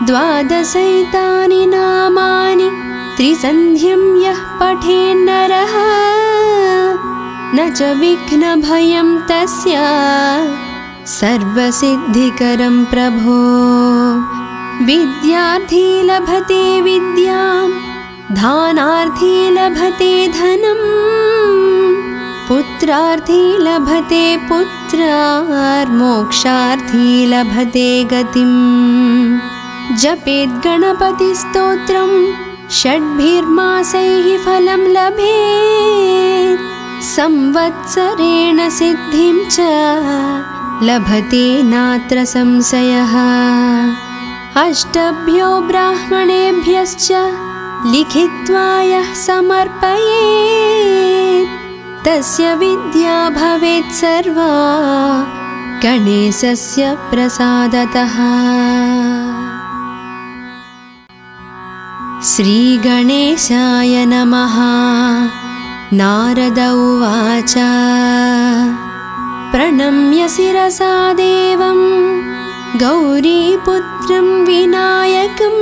द्वादशैतानि नामानि त्रिसन्ध्यं यः पठेन्नरः न च विघ्नभयं तस्य सर्वसिद्धिकरं प्रभो। विद्यार्थी लभते विद्यां धानार्थी लभते धनं पुत्रार्थी लभते पुत्रार्मोक्षार्थी लभते गतिम्। जपेद् गणपतिस्तोत्रं षड्भिर्मासैः फलं लभेत् संवत्सरेण सिद्धिं च लभते नात्र संशयः। अष्टभ्यो ब्राह्मणेभ्यश्च लिखित्वा यः समर्पयेत् तस्य विद्या भवेत् सर्वा गणेशस्य प्रसादतः। श्रीगणेशाय नमः। नारद उवाच प्रणम्य शिरसा देवं गौरीपुत्रं विनायकं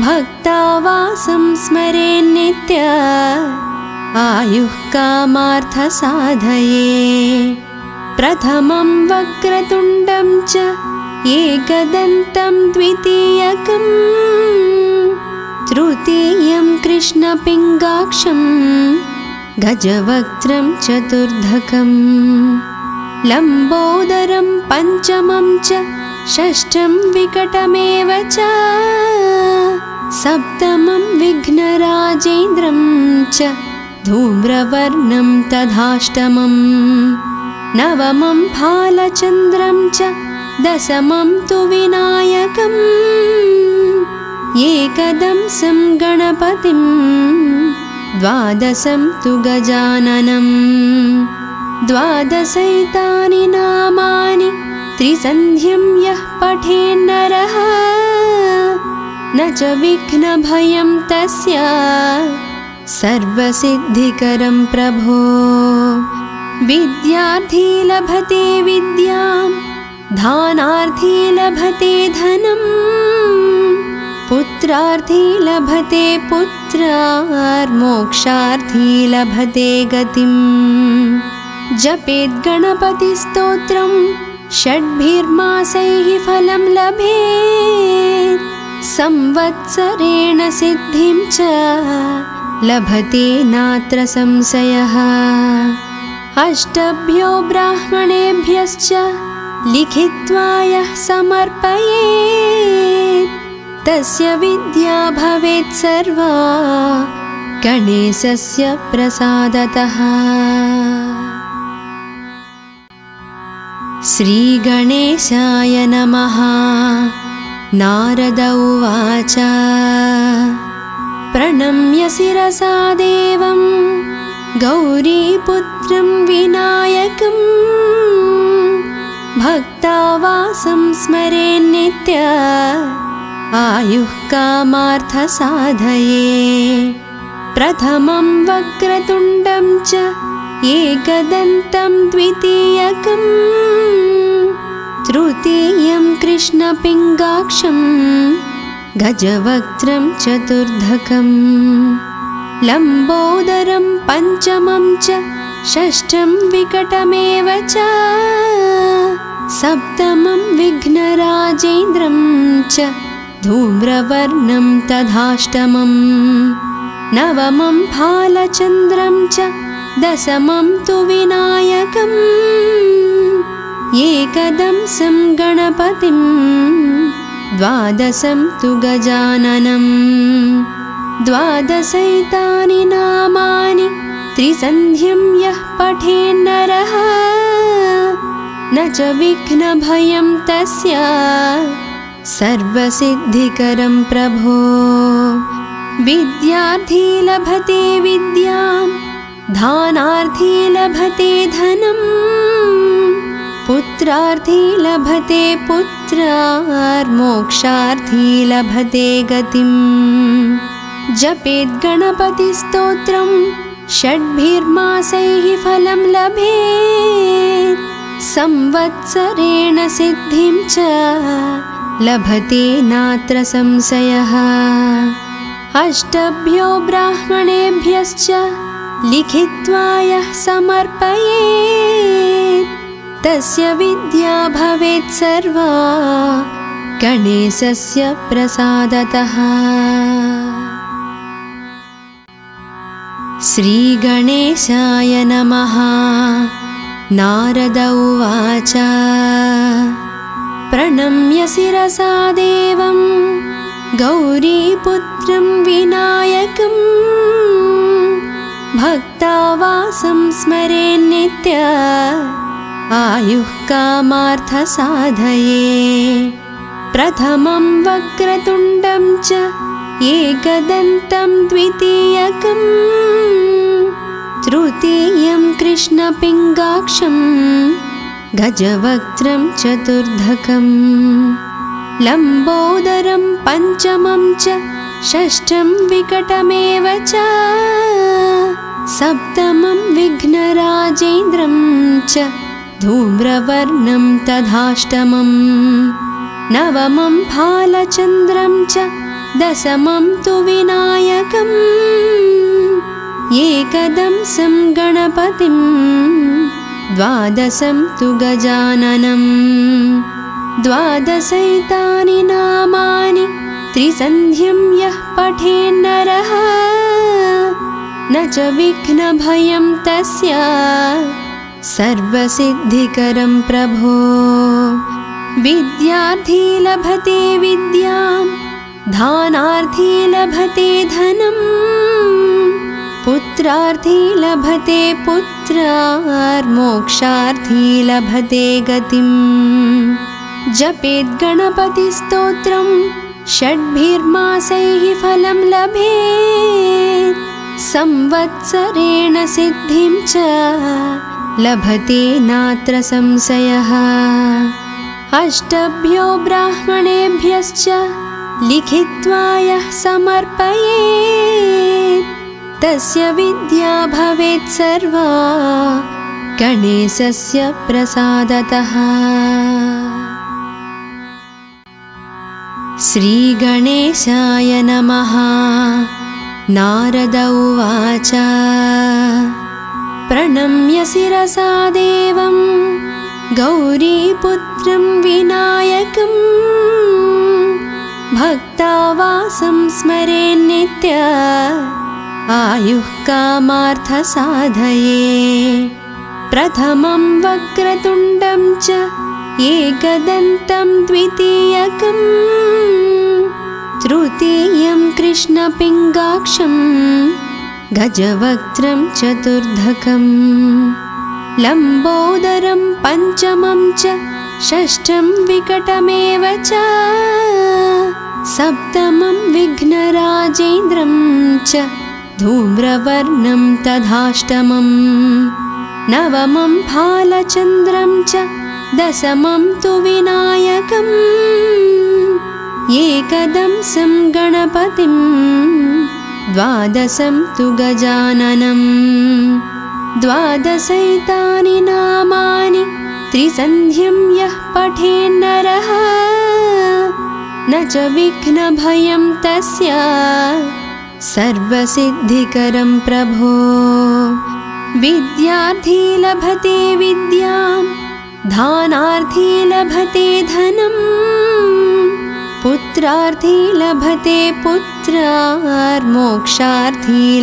भक्तावासं स्मरेन्नित्य आयुः कामार्थसाधये। प्रथमं वक्रतुण्डं च एकदन्तं द्वितीयकं तृतीयं कृष्णपिङ्गाक्षं गजवक्त्रं चतुर्धकं लम्बोदरं पञ्चमं च षष्ठं विकटमेव च सप्तमं विघ्नराजेन्द्रं च धूम्रवर्णं तथाष्टमं नवमं फालचन्द्रं च दशमं तु विनायकम् एकदंसं गणपतिं द्वादशं तु गजाननं द्वादशैतानि नामानि त्रिसन्ध्यं यः पठेन्नरः न च विघ्नभयं तस्य सर्वसिद्धिकरं प्रभो। विद्यार्थी लभते विद्यां दानार्थी लभते धनं पुत्रार्थी लभते पुत्रार्मोक्षार्थी लभते गतिं। जपेत् गणपतिस्तोत्रं षड्भिर्मासैः फलं लभेत् संवत्सरेण सिद्धिं च लभते नात्र संशयः। अष्टभ्यो ब्राह्मणेभ्यश्च लिखित्वा यः समर्पयेत् तस्य विद्या भवेत् सर्वा गणेशस्य प्रसादतः। श्रीगणेशाय नमः। नारद उवाच प्रणम्य शिरसा देवं गौरीपुत्रं विनायकं भक्तावासं स्मरेन्नित्य आयुः कामार्थसाधये। प्रथमं वक्रतुण्डं च एकदन्तं द्वितीयकं तृतीयं कृष्णपिङ्गाक्षं गजवक्त्रं चतुर्धकं लम्बोदरं पञ्चमं च षष्ठं विकटमेव च सप्तमं विघ्नराजेन्द्रं च धूम्रवर्णं तथाष्टमं नवमं फालचन्द्रं च दशमं तु विनायकम् एकदंसं गणपतिं द्वादशं तु गजाननं द्वादशैतानि नामानि त्रिसन्ध्यं यः पठेन्नरः न च विघ्नभयं तस्य सर्वसिद्धिकरं प्रभो। विद्यार्थी लभते विद्यां दानार्थी लभते धनं पुत्रार्थी लभते पुत्रार्मोक्षार्थी लभते गतिं। जपेत् गणपतिस्तोत्रं षड्भिर्मासैः फलं लभेत् संवत्सरेण सिद्धिं च लभते नात्र संशयः। अष्टभ्यो ब्राह्मणेभ्यश्च लिखित्वा यः समर्पयेत् तस्य विद्या भवेत् सर्वा गणेशस्य प्रसादतः। श्रीगणेशाय नमः। नारद उवाच प्रणम्य शिरसा देवं गौरीपुत्रं विनायकं भक्तावासं स्मरेन्नित्य आयुः कामार्थसाधये प्रथमं वक्रतुण्डं च एकदन्तं द्वितीयकं तृतीयं कृष्णपिङ्गाक्षं गजवक्त्रं चतुर्धकं लम्बोदरं पञ्चमं च षष्ठं विकटमेव च सप्तमं विघ्नराजेन्द्रं च धूम्रवर्णं तथाष्टमं नवमं भालचन्द्रं च दशमं तु विनायकम् एकदंसं गणपतिं द्वादशं तु गजाननं द्वादशैतानि नामानि त्रिसन्ध्यं यः पठेन्नरः न च विघ्नभयं तस्य सर्वसिद्धिकरं प्रभो विद्यार्थी लभते विद्यां दानार्थी लभते धनं पुत्रार्थी लभते पुत्रार्मोक्षार्थी लभते गतिम् जपेत् गणपतिस्तोत्रं षड्भिर्मासैः फलं लभेत् संवत्सरेण सिद्धिं च लभते नात्र संशयः अष्टभ्यो ब्राह्मणेभ्यश्च लिखित्वा यः समर्पयेत् तस्य विद्या भवेत् सर्वा गणेशस्य प्रसादतः। श्रीगणेशाय नमः। नारद उवाच प्रणम्य शिरसा देवं गौरीपुत्रं विनायकं भक्तावासं स्मरेन्नित्य आयुः कामार्थसाधये प्रथमं वक्रतुण्डं च एकदन्तं द्वितीयकं तृतीयं कृष्णपिङ्गाक्षं गजवक्त्रं चतुर्धकं लम्बोदरं पञ्चमं च षष्ठं विकटमेव च सप्तमं विघ्नराजेन्द्रं च धूम्रवर्णं तथाष्टमं नवमं भालचन्द्रं च दशमं तु विनायकम् एकदंसं गणपतिं द्वादशं तु गजाननं द्वादशैतानि नामानि त्रिसन्ध्यं यः पठेन्नरः न च विघ्नभयं तस्य सर्वसिद्धिकरं प्रभो विद्यार्थी लभते विद्यां दानार्थी लभते धनं पुत्रार्थी लभते पुत्रार्मोक्षार्थी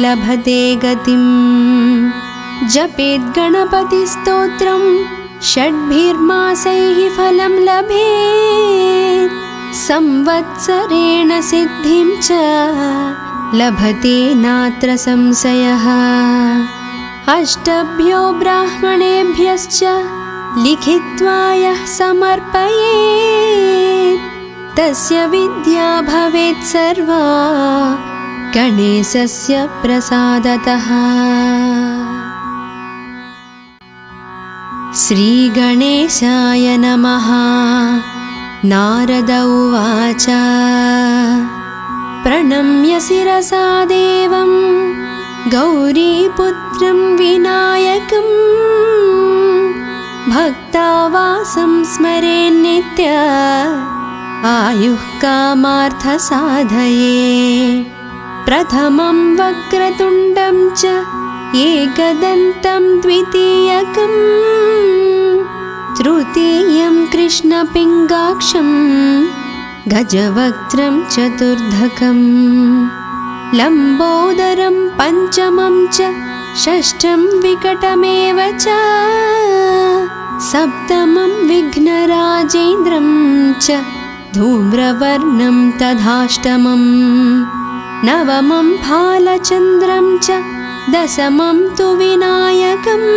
लभते गतिम् जपेत् गणपतिस्तोत्रं षड्भिर्मासैः फलं लभेत् संवत्सरेण सिद्धिं च लभते नात्र संशयः अष्टभ्यो ब्राह्मणेभ्यश्च लिखित्वा यः समर्पयेत् तस्य विद्या भवेत् सर्वा गणेशस्य प्रसादतः। श्रीगणेशाय नमः। नारद उवाच प्रणम्य शिरसा देवं गौरीपुत्रं विनायकं भक्तावासं स्मरेन्नित्य आयुः कामार्थसाधये प्रथमं वक्रतुण्डं च एकदन्तं द्वितीयकं तृतीयं कृष्णपिङ्गाक्षं गजवक्त्रं चतुर्धकं लम्बोदरं पञ्चमं च षष्ठं विकटमेव च सप्तमं विघ्नराजेन्द्रं च धूम्रवर्णं तथाष्टमं नवमं भालचन्द्रं च दशमं तु विनायकम्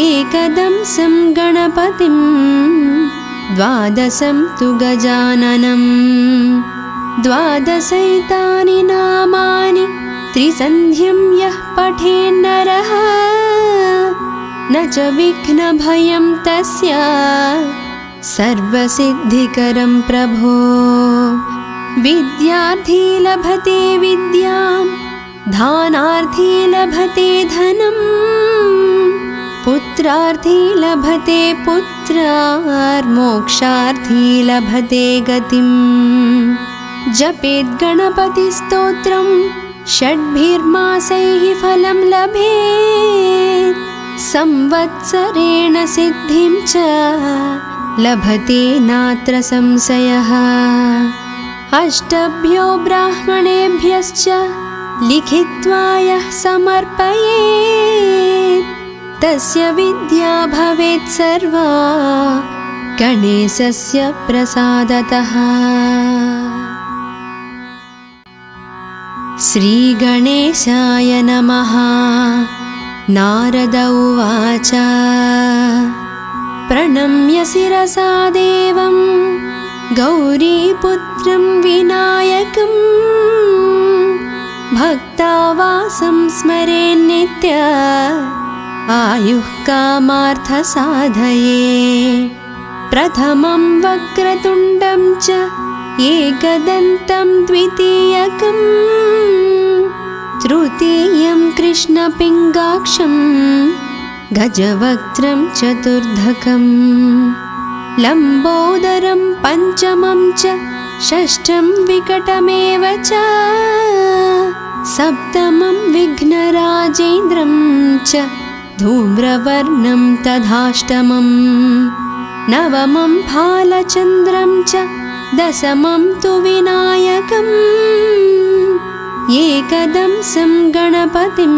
एकदंसं गणपतिं द्वादशं तु गजाननम् द्वादशैतानि नामानि त्रिसन्ध्यं यः पठेन्नरः न च विघ्नभयं तस्य सर्वसिद्धिकरं प्रभो विद्यार्थी लभते विद्यां धानार्थी लभते धनं पुत्रार्थी लभते पुत्रार्मोक्षार्थी लभते गतिम् जपेद् गणपतिस्तोत्रं षड्भिर्मासैः फलं लभेत् संवत्सरेण सिद्धिं च लभते नात्र संशयः अष्टभ्यो ब्राह्मणेभ्यश्च लिखित्वा यः समर्पयेत् तस्य विद्या भवेत् सर्वा गणेशस्य प्रसादतः। श्रीगणेशाय नमः। नारद उवाच प्रणम्य शिरसा देवं गौरीपुत्रं विनायकं भक्तावासं स्मरेन्नित्य आयुः कामार्थसाधये प्रथमं वक्रतुण्डं च एकदन्तं द्वितीयकं तृतीयं कृष्णपिङ्गाक्षं गजवक्त्रं चतुर्धकं लम्बोदरं पञ्चमं च षष्ठं विकटमेव च सप्तमं विघ्नराजेन्द्रं च धूम्रवर्णं तथाष्टमं नवमं फालचन्द्रं च दशमं तु विनायकम् एकदंसं गणपतिं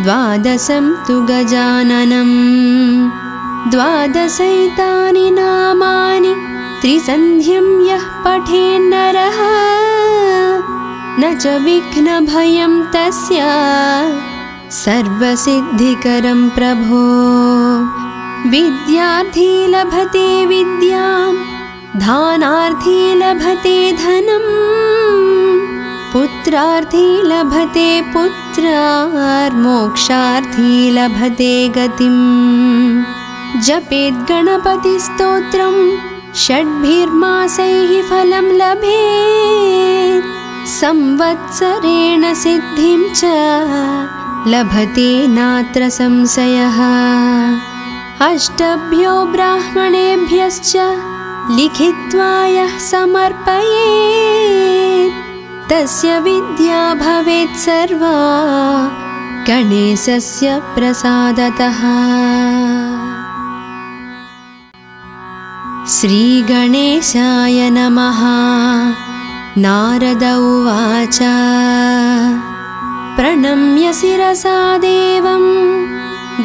द्वादशं तु गजाननं द्वादशैतानि नामानि त्रिसन्ध्यं यः पठेन्नरः न च विघ्नभयं तस्य सर्वसिद्धिकरं प्रभो विद्यार्थी लभते विद्यां धानार्थी लभते धनं पुत्रार्थी लभते पुत्रार्मोक्षार्थी लभते गतिम् जपेद् गणपतिस्तोत्रं षड्भिर्मासैः फलं लभेत् संवत्सरेण सिद्धिं च लभते नात्र संशयः अष्टभ्यो ब्राह्मणेभ्यश्च लिखित्वा यः समर्पयेत् तस्य विद्या भवेत् सर्वा गणेशस्य प्रसादतः। श्रीगणेशाय नमः। नारद उवाच प्रणम्य शिरसा देवं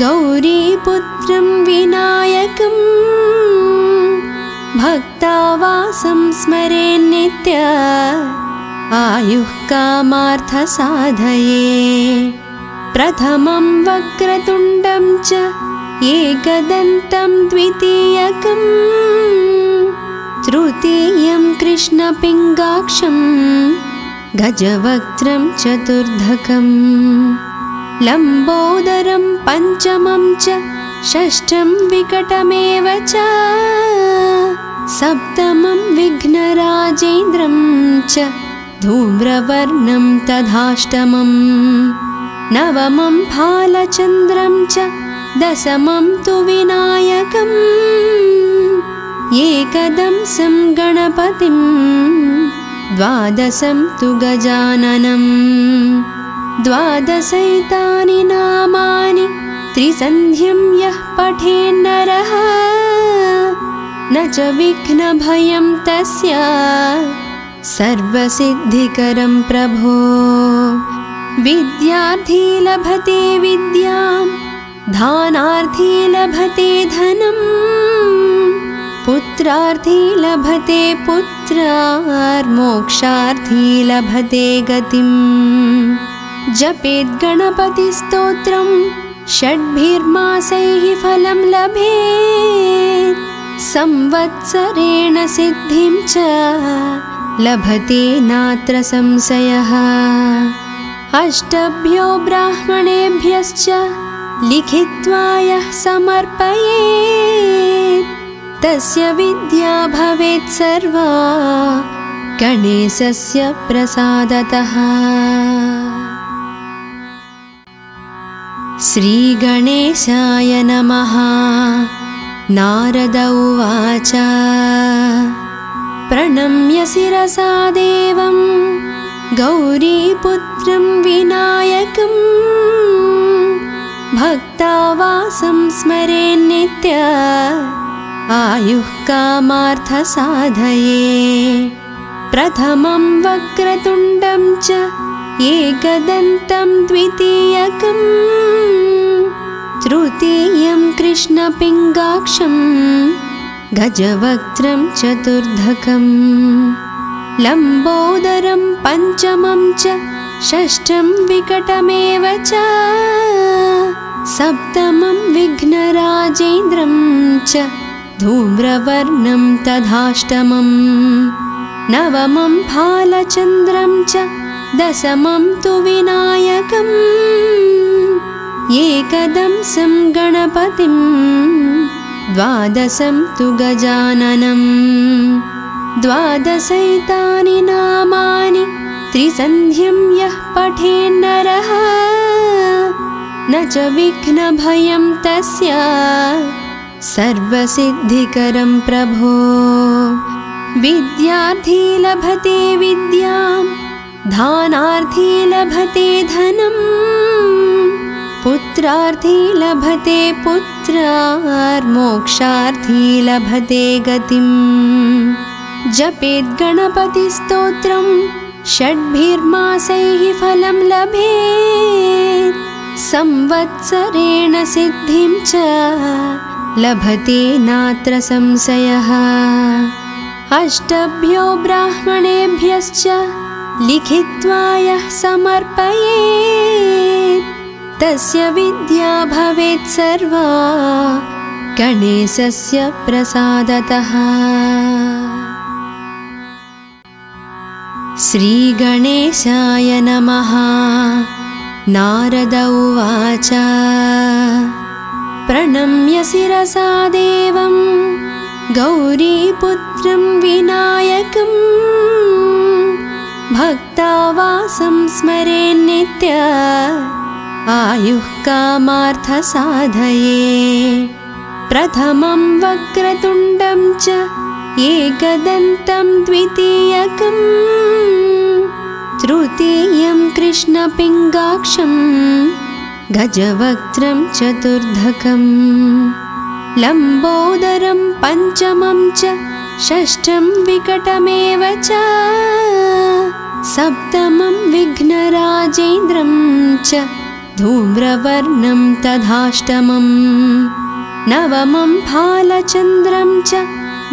गौरीपुत्रं विनायकं भक्तावासं स्मरेन्नित्य आयुः कामार्थसाधये प्रथमं वक्रतुण्डं च एकदन्तं द्वितीयकं तृतीयं कृष्णपिङ्गाक्षं गजवक्त्रं चतुर्धकं लम्बोदरं पञ्चमं च षष्ठं विकटमेव च सप्तमं विघ्नराजेन्द्रं च धूम्रवर्णं तथाष्टमं नवमं फालचन्द्रं च दशमं तु विनायकम् एकदंसं गणपतिं द्वादशं तु गजाननं द्वादशैतानि नामानि त्रिसन्ध्यं यः पठेन्नरः न च विघ्नभयं तस्य सर्वसिद्धिकरं प्रभो विद्यार्थी लभते विद्यां धानार्थी लभते धनं पुत्रार्थी लभते पुत्रार्मोक्षार्थी लभते गतिम् जपेद्गणपतिस्तोत्रं षड्भिर्मासैः फलं लभेत् संवत्सरेण सिद्धिं च लभते नात्र संशयः अष्टभ्यो ब्राह्मणेभ्यश्च लिखित्वा यः समर्पयेत् तस्य विद्या भवेत् सर्वा गणेशस्य प्रसादतः। श्रीगणेशाय नमः। नारद उवाच प्रणम्य शिरसा देवं गौरीपुत्रं विनायकं भक्तावासं स्मरेन्नित्य आयुः कामार्थसाधये प्रथमं वक्रतुण्डं च एकदन्तं द्वितीयकं तृतीयं कृष्णपिङ्गाक्षं गजवक्त्रं चतुर्धकं लम्बोदरं पञ्चमं च षष्ठं विकटमेव च सप्तमं विघ्नराजेन्द्रं च धूम्रवर्णं तथाष्टमं नवमं भालचन्द्रं च दशमं तु विनायकम् एकदंसं गणपतिं द्वादशं तु गजाननं द्वादशैतानि नामानि त्रिसन्ध्यं यः पठेन्नरः न च विघ्नभयं तस्य सर्वसिद्धिकरं प्रभो विद्यार्थी लभते विद्यां दानार्थी लभते धनं पुत्रार्थी लभते पुत्रार्मोक्षार्थी लभते गतिम् जपेद्गणपतिस्तोत्रं षड्भिर्मासैः फलं लभेत् संवत्सरेण सिद्धिं च लभते नात्र संशयः अष्टभ्यो ब्राह्मणेभ्यश्च लिखित्वा यः समर्पयेत् तस्य विद्या भवेत् सर्वा गणेशस्य प्रसादतः। श्रीगणेशाय नमः। नारद उवाच प्रणम्य शिरसा देवं गौरीपुत्रं विनायकं भक्तावासं स्मरेन्नित्य आयुः कामार्थसाधये प्रथमं वक्रतुण्डं च एकदन्तं द्वितीयकं तृतीयं कृष्णपिङ्गाक्षं गजवक्त्रं चतुर्धकं लम्बोदरं पञ्चमं च षष्ठं विकटमेव च सप्तमं विघ्नराजेन्द्रं च धूम्रवर्णं तथाष्टमं नवमं भालचन्द्रं च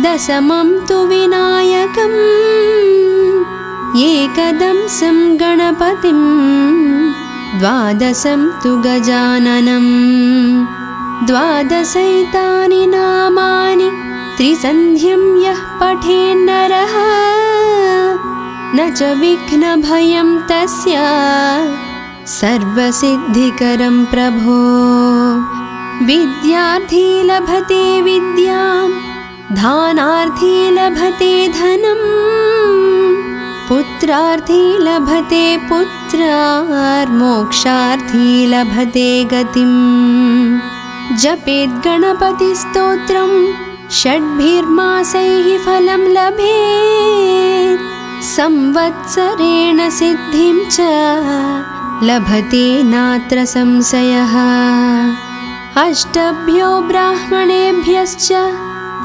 दशमं तु विनायकम् एकदंसं गणपतिं द्वादशं तु गजाननं द्वादशैतानि नामानि त्रिसन्ध्यं यः पठेन्नरः न च विघ्नभयं तस्य सर्वसिद्धिकरं प्रभो विद्यार्थी लभते विद्यां दानार्थी लभते धनं पुत्रार्थी लभते पुत्रार्मोक्षार्थी लभते गतिम् जपेद्गणपतिस्तोत्रं षड्भिर्मासैः फलं लभेत् संवत्सरेण सिद्धिं च लभते नात्र संशयः अष्टभ्यो ब्राह्मणेभ्यश्च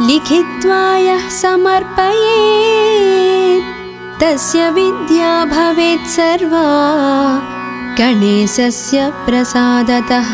लिखित्वा यः समर्पयेत् तस्य विद्या भवेत् सर्वा गणेशस्य प्रसादतः।